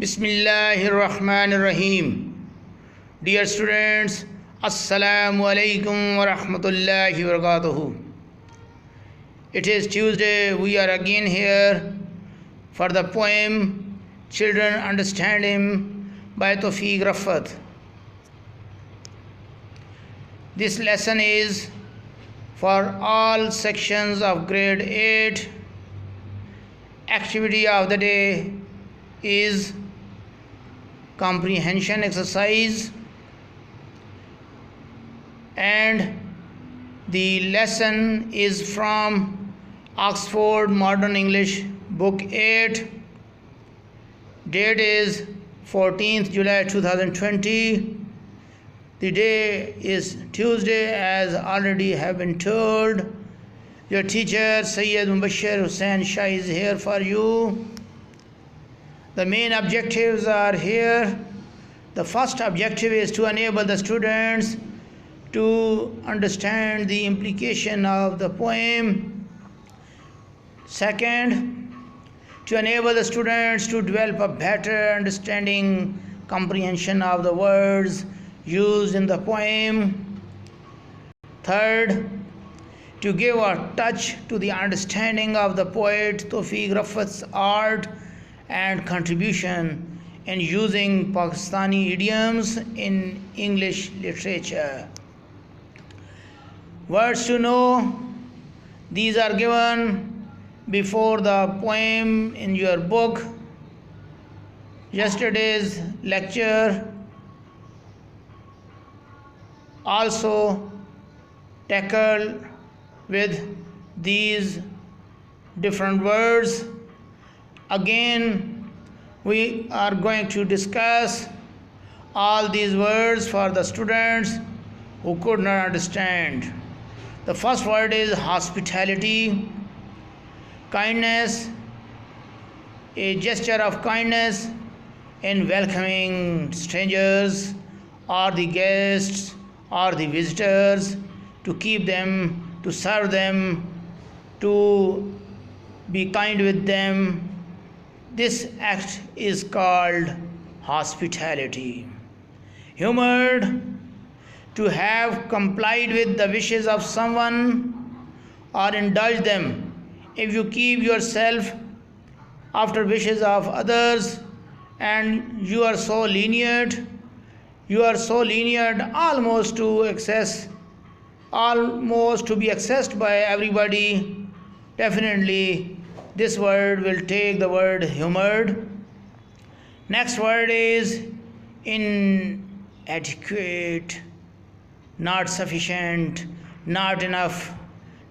Bismillahirrahmanirrahim. Dear students, Assalamu alaikum wa rahmatullahi wa barakatuhu. It is Tuesday. We are again here for the poem Children Understand Him by Tawfiq Rafat. This lesson is for all sections of grade 8. Activity of the day is comprehension exercise, and the lesson is from Oxford Modern English Book 8. Date is 14th July 2020. The day is Tuesday, as already have been told. Your teacher Sayyid Mubashir Hussain Shah is here for you. The main objectives are here. The first objective is to enable the students to understand the implication of the poem. Second, to enable the students to develop a better understanding, comprehension of the words used in the poem. Third, to give a touch to the understanding of the poet Tawfiq Rafat's art and contribution in using Pakistani idioms in English literature. Words to know, these are given before the poem in your book. Yesterday's lecture also tackled with these different words. Again, we are going to discuss all these words for the students who could not understand. The first word is hospitality, kindness, a gesture of kindness in welcoming strangers or the guests or the visitors, to keep them, to serve them, to be kind with them. This act is called hospitality. Humored, to have complied with the wishes of someone or indulge them. If you keep yourself after wishes of others and you are so lenient almost to excess, almost to be accessed by everybody, definitely this word will take the word humored. Next word is inadequate, not sufficient, not enough,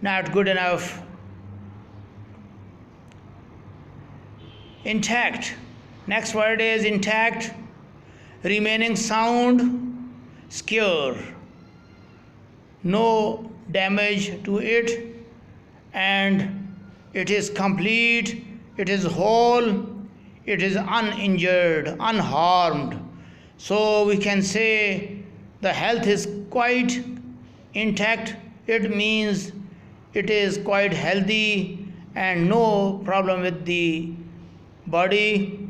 not good enough. Intact. Next word is intact, remaining sound, secure, no damage to it, and it is complete, it is whole, it is uninjured, unharmed. So we can say the health is quite intact. It means it is quite healthy and no problem with the body,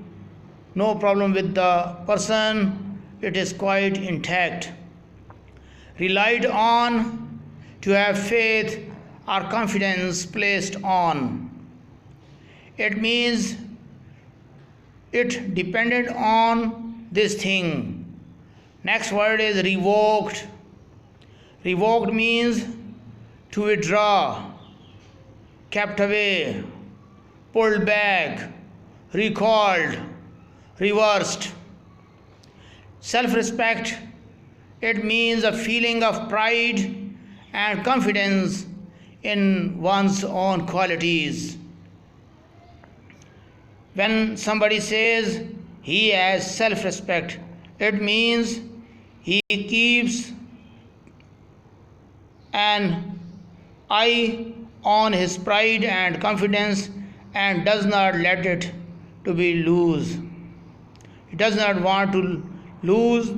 no problem with the person. It is quite intact. Relied on, to have faith or confidence placed on. It means it depended on this thing. Next word is revoked. Revoked means to withdraw, kept away, pulled back, recalled, reversed. Self-respect, it means a feeling of pride and confidence in one's own qualities. When somebody says he has self-respect, it means he keeps an eye on his pride and confidence and does not let it to be loose. He does not want to lose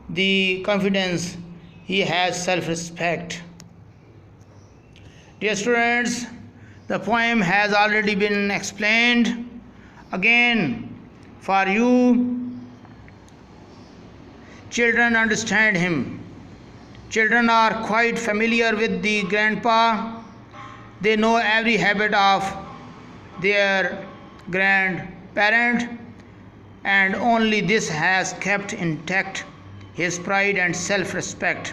the confidence. He has self-respect. Dear students, the poem has already been explained. Again, For you, children understand him. Children are quite familiar with the grandpa. They know every habit of their grandparent, and only this has kept intact his pride and self-respect.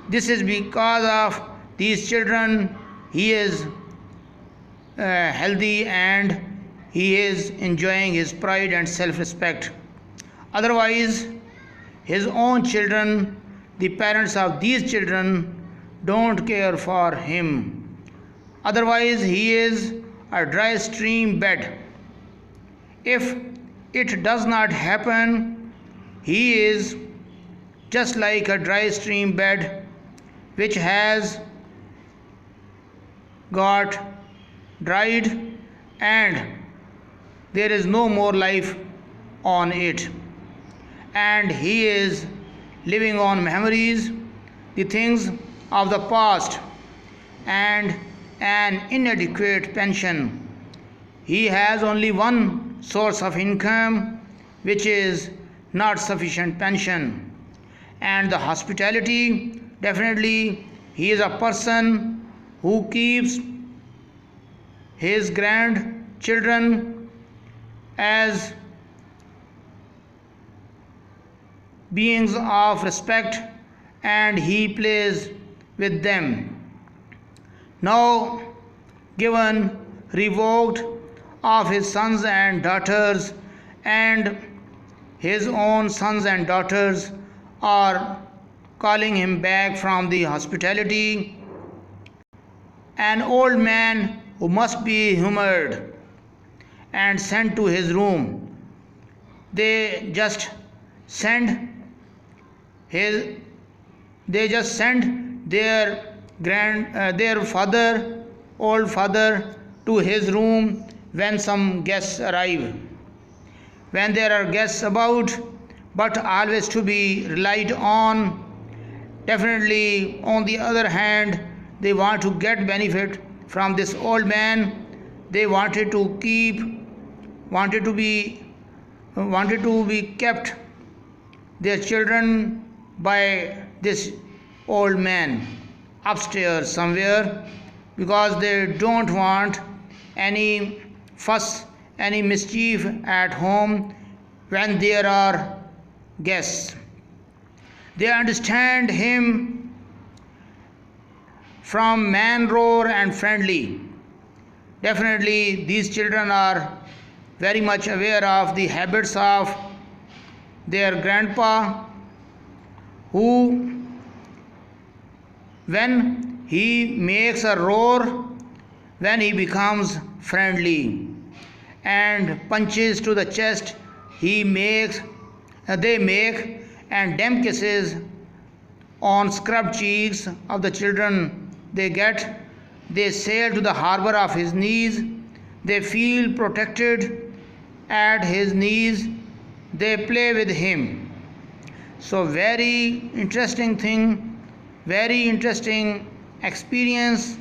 This is because of these children he is healthy and he is enjoying his pride and self-respect. Otherwise, his own children, the parents of these children, don't care for him. Otherwise, he is a dry stream bed. If it does not happen, he is just like a dry stream bed which has got dried and there is no more life on it, and he is living on memories, the things of the past, and an inadequate pension. He has only one source of income, which is not sufficient pension. And the hospitality, definitely he is a person who keeps his grandchildren as beings of respect, and he plays with them. Now, given revoked of his sons and daughters, and his own sons and daughters are calling him back from the hospitality, an old man who must be humored and sent to his room. They just send their father, old father, to his room when some guests arrive. When there are guests about, but always to be relied on. Definitely, on the other hand, they want to get benefit from this old man. They wanted to be kept their children by this old man upstairs somewhere, because they don't want any fuss, any mischief at home when there are guests. They understand him from man-roar and friendly. Definitely, these children are very much aware of the habits of their grandpa, who, when he makes a roar, when he becomes friendly and punches to the chest, they make and damp kisses on scrubbed cheeks of the children they get. They sail to the harbor of his knees. They feel protected at his knees. They play with him. So very interesting thing, very interesting experience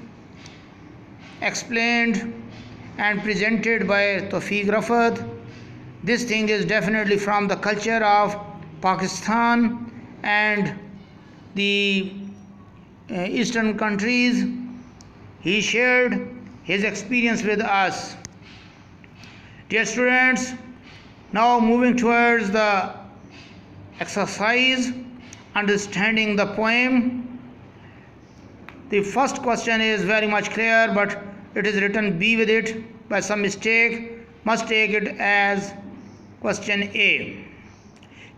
explained and presented by Tawfiq Rafat. This thing is definitely from the culture of Pakistan and the eastern countries. He shared his experience with us. Dear students, now moving towards the exercise, understanding the poem. The first question is very much clear, but it is written B with it by some mistake. Must take it as question A.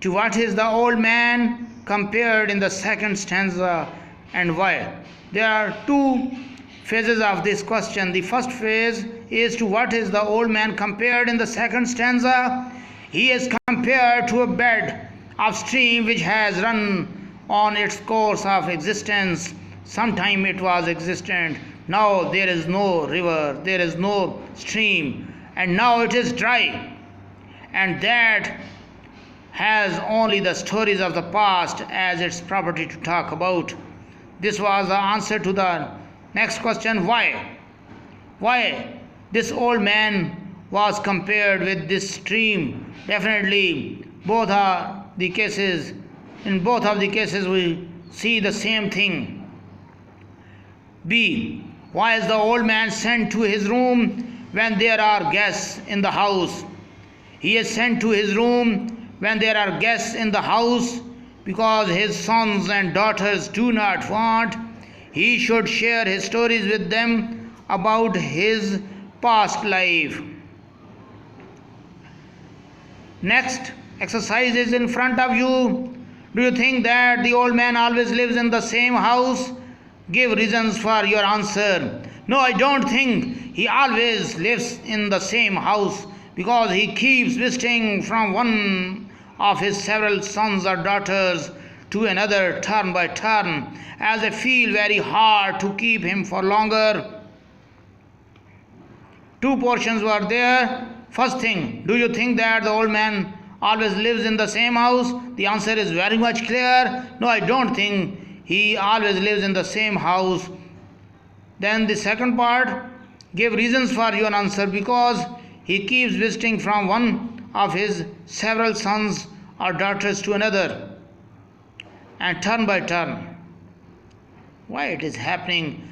To what is the old man compared in the second stanza, and why? There are two phases of this question. The first phase is to what is the old man compared in the second stanza. He is compared to a bed of stream which has run on its course of existence. Sometime it was existent. Now there is no river, there is no stream, and now it is dry. And that has only the stories of the past as its property to talk about. This was the answer to the next question, why? Why this old man was compared with this stream. Definitely, both are the cases. In both of the cases, we see the same thing. B. Why is the old man sent to his room when there are guests in the house? He is sent to his room when there are guests in the house because his sons and daughters do not want he should share his stories with them about his past life. Next exercise is in front of you. Do you think that the old man always lives in the same house? Give reasons for your answer. No, I don't think he always lives in the same house because he keeps visiting from one of his several sons or daughters to another turn by turn, as they feel very hard to keep him for longer. Two portions were there. First thing, do you think that the old man always lives in the same house? The answer is very much clear. No, I don't think he always lives in the same house. Then the second part, give reasons for your answer because he keeps visiting from one of his several sons or daughters to another and turn by turn. Why it is happening?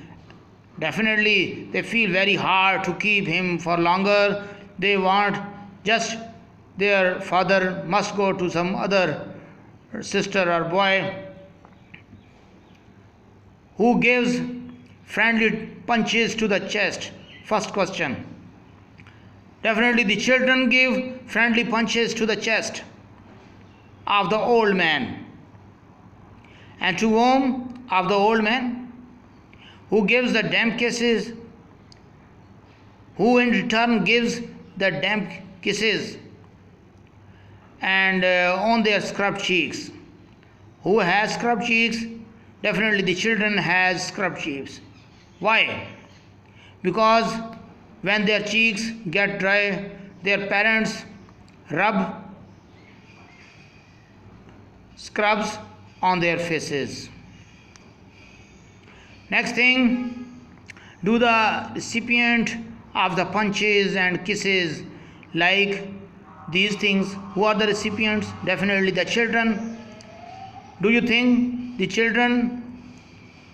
Definitely they feel very hard to keep him for longer. They want just their father must go to some other sister or boy. Who gives friendly punches to the chest? First question. Definitely the children give friendly punches to the chest of the old man. And to whom? Of the old man. Who gives the damp kisses? Who in return gives the damp kisses and on their scrubbed cheeks? Who has scrubbed cheeks? Definitely the children has scrubbed cheeks. Why? Because when their cheeks get dry, their parents rub scrubs on their faces. Next thing, do the recipient of the punches and kisses like these things? Who are the recipients? Definitely the children. Do you think the children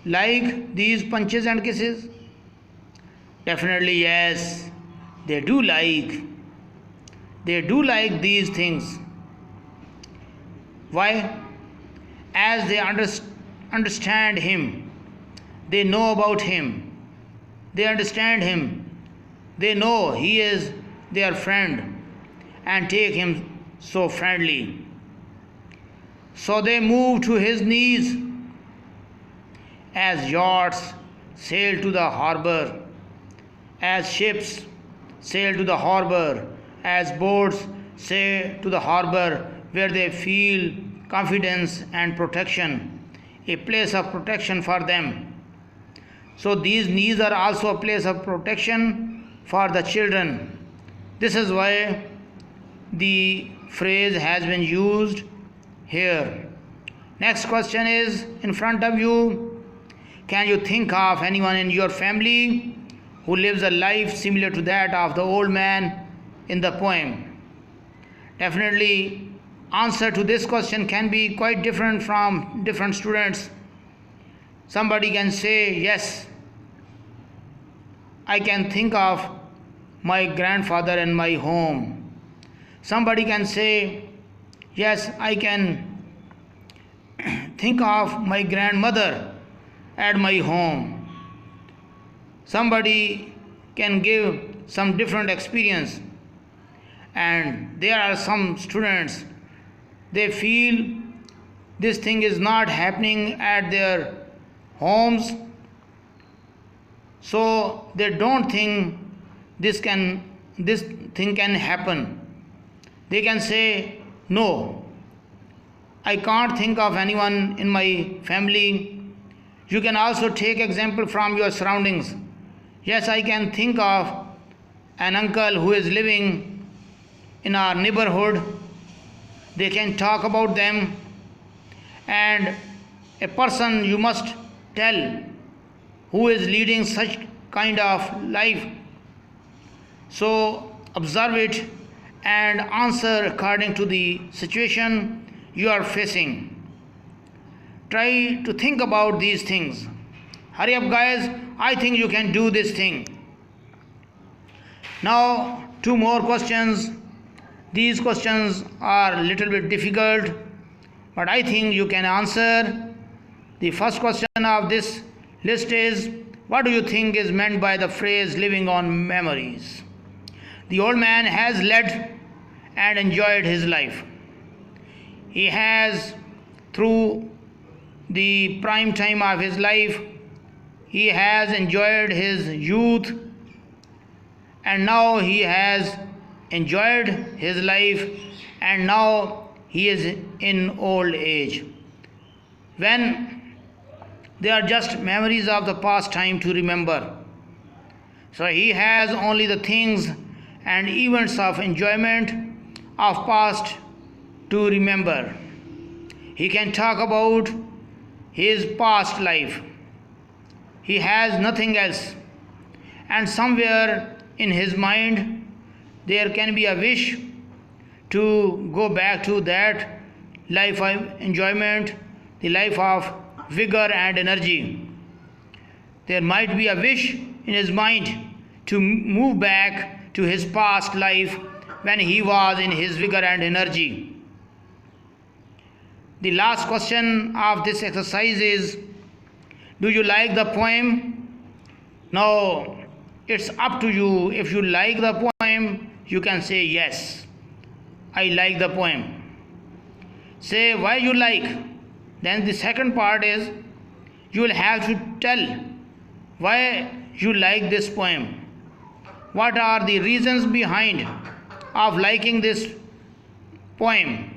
like these punches and kisses? Definitely yes, they do like. They do like these things. Why? As they understand him, they know about him, they understand him, they know he is their friend and take him so friendly. So they move to his knees as yachts sail to the harbor, as ships sail to the harbor, as boats sail to the harbor where they feel confidence and protection, a place of protection for them. So these knees are also a place of protection for the children. This is why the phrase has been used here. Next question is in front of you. Can you think of anyone in your family who lives a life similar to that of the old man in the poem? Definitely, answer to this question can be quite different from different students. Somebody can say, yes, I can think of my grandfather in my home. Somebody can say, yes, I can think of my grandmother at my home. Somebody can give some different experience. And there are some students, they feel this thing is not happening at their homes, so they don't think this thing can happen. They can say, no, I can't think of anyone in my family. You can also take example from your surroundings. Yes, I can think of an uncle who is living in our neighborhood. They can talk about them, and a person you must tell who is leading such kind of life. So observe it and answer according to the situation you are facing. Try to think about these things. Hurry up, guys. I think you can do this thing. Now, two more questions. These questions are a little bit difficult, but I think you can answer. The first question of this list is, what do you think is meant by the phrase living on memories? The old man has led and enjoyed his life. He has, through the prime time of his life, he has enjoyed his youth, and now he has enjoyed his life, and now he is in old age, when they are just memories of the past time to remember. So he has only the things and events of enjoyment of past to remember. He can talk about his past life. He has nothing else. And somewhere in his mind there can be a wish to go back to that life of enjoyment, the life of vigor and energy. There might be a wish in his mind to move back to his past life when he was in his vigor and energy. The last question of this exercise is, do you like the poem? Now, it's up to you. If you like the poem, you can say yes, I like the poem. Say why you like. Then the second part is, you will have to tell why you like this poem. What are the reasons behind of liking this poem?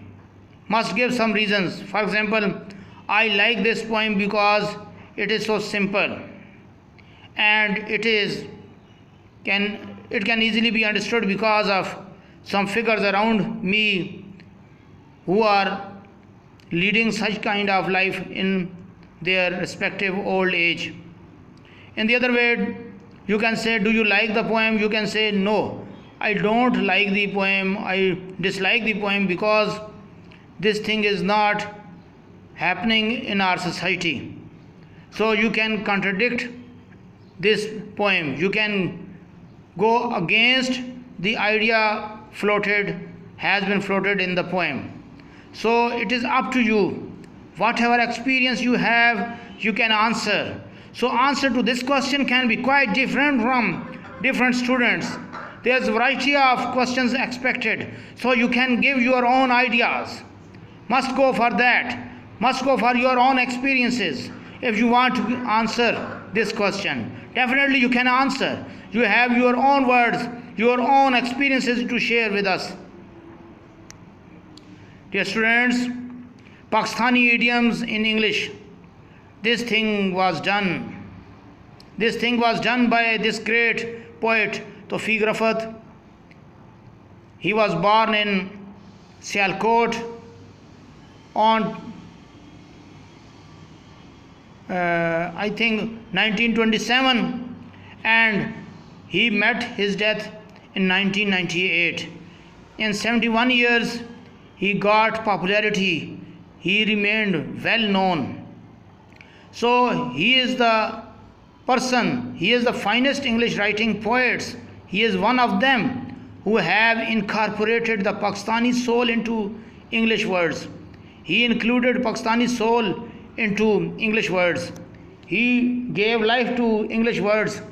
Must give some reasons. For example, I like this poem because it is so simple, and it can easily be understood because of some figures around me who are leading such kind of life in their respective old age. In the other way, you can say, do you like the poem? You can say, no, I don't like the poem, I dislike the poem because this thing is not happening in our society. So you can contradict this poem. You can go against the idea has been floated in the poem. So it is up to you. Whatever experience you have, you can answer. So answer to this question can be quite different from different students. There's a variety of questions expected. So you can give your own ideas. Must go for that. Must go for your own experiences. If you want to answer this question, definitely you can answer. You have your own words, your own experiences to share with us. Dear students, Pakistani idioms in English. This thing was done by this great poet Tawfiq Rafat. He was born in Sialkot on I think 1927, and he met his death in 1998. In 71 years he got popularity. He remained well known. So he is the person, he is the finest English writing poets. He is one of them who have incorporated the Pakistani soul into English words. He included Pakistani soul into English words. He gave life to English words.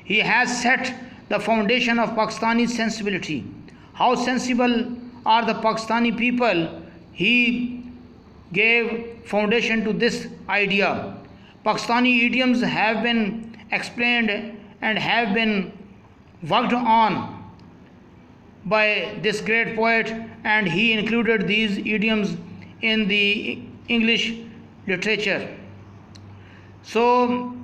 He has set the foundation of Pakistani sensibility. How sensible are the Pakistani people? He gave foundation to this idea. Pakistani idioms have been explained and have been worked on by this great poet, and he included these idioms in the English literature. So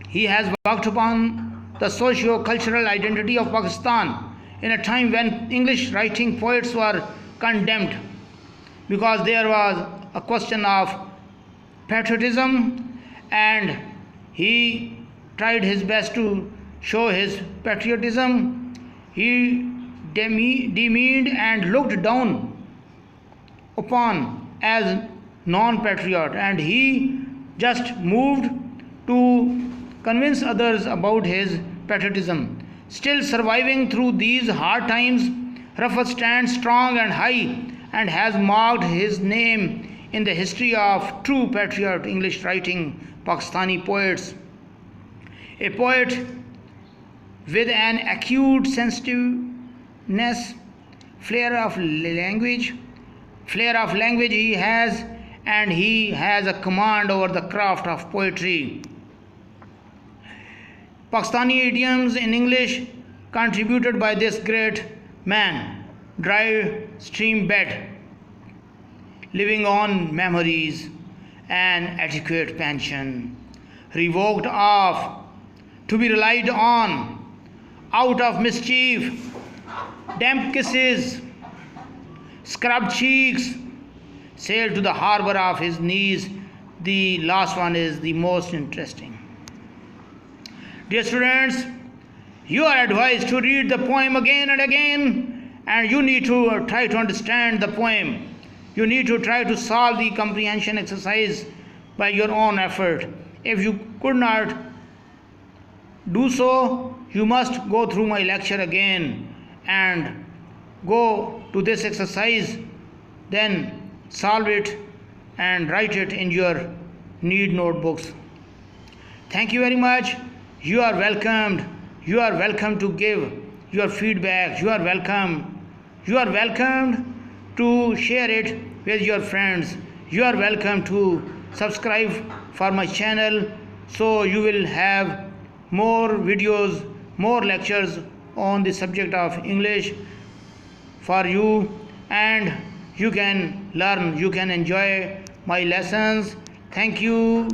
he has worked upon the socio-cultural identity of Pakistan in a time when English writing poets were condemned, because there was a question of patriotism, and he tried his best to show his patriotism. He demeaned and looked down upon as non-patriot, and he just moved to convince others about his patriotism. Still surviving through these hard times, Rafat stands strong and high and has marked his name in the history of true patriot English writing Pakistani poets. A poet with an acute sensitiveness, flair of language he has, and he has a command over the craft of poetry. Pakistani idioms in English contributed by this great man: dry stream bed, living on memories, an adequate pension, revoked off, to be relied on, out of mischief, damp kisses, scrubbed cheeks, sailed to the harbor of his knees. The last one is the most interesting. Dear students, you are advised to read the poem again and again, and you need to try to understand the poem. You need to try to solve the comprehension exercise by your own effort. If you could not do so, you must go through my lecture again and go to this exercise, then solve it and write it in your need notebooks. Thank you very much. You are welcomed. You are welcome to give your feedback. You are welcome. You are welcomed to share it with your friends. You are welcome to subscribe for my channel, so you will have more videos, more lectures on the subject of English for you, and you can learn, you can enjoy my lessons. Thank you.